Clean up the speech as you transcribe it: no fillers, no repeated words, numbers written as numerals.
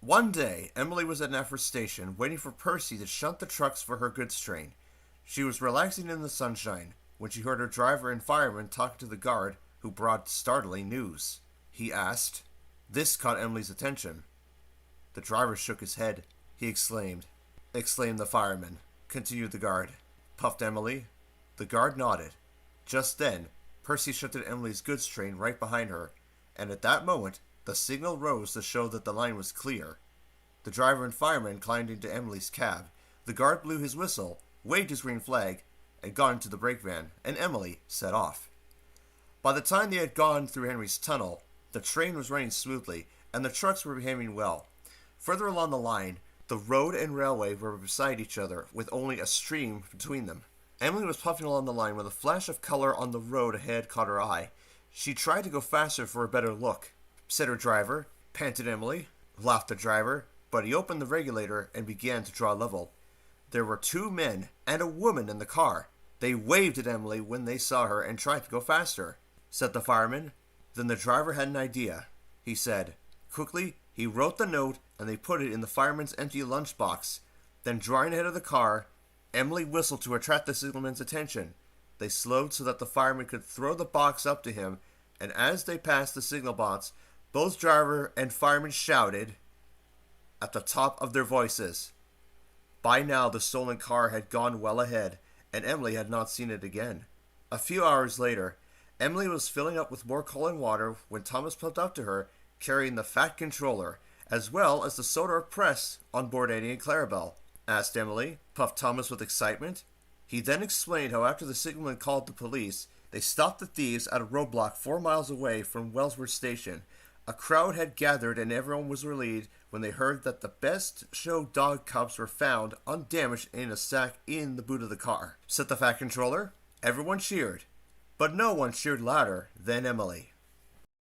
One day, Emily was at Nefer Station waiting for Percy to shunt the trucks for her goods train. She was relaxing in the sunshine when she heard her driver and fireman talking to the guard who brought startling news. He asked. This caught Emily's attention. The driver shook his head. He exclaimed the fireman. Continued the guard. Puffed Emily. The guard nodded. Just then, Percy shunted Emily's goods train right behind her, and at that moment, the signal rose to show that the line was clear. The driver and fireman climbed into Emily's cab. The guard blew his whistle, waved his green flag, and got into the brake van, and Emily set off. By the time they had gone through Henry's tunnel, the train was running smoothly, and the trucks were behaving well. Further along the line, the road and railway were beside each other, with only a stream between them. Emily was puffing along the line when a flash of color on the road ahead caught her eye. She tried to go faster for a better look. Said her driver. Panted Emily. Laughed the driver, but he opened the regulator and began to draw level. There were 2 men and a woman in the car. They waved at Emily when they saw her and tried to go faster. Said the fireman. Then the driver had an idea. He said. Quickly, he wrote the note and they put it in the fireman's empty lunchbox. Then drawing ahead of the car, Emily whistled to attract the signalman's attention. They slowed so that the fireman could throw the box up to him, and as they passed the signal box, both driver and fireman shouted at the top of their voices. By now the stolen car had gone well ahead, and Emily had not seen it again. A few hours later, Emily was filling up with more coal and water when Thomas pulled up to her, carrying the fat controller, as well as the soda press on board Annie and Clarabelle. Asked Emily, puffed Thomas with excitement. He then explained how after the signalman called the police, they stopped the thieves at a roadblock 4 miles away from Wellsworth Station. A crowd had gathered and everyone was relieved when they heard that the best show dog cups were found undamaged in a sack in the boot of the car. Said the fat controller. Everyone cheered, but no one cheered louder than Emily.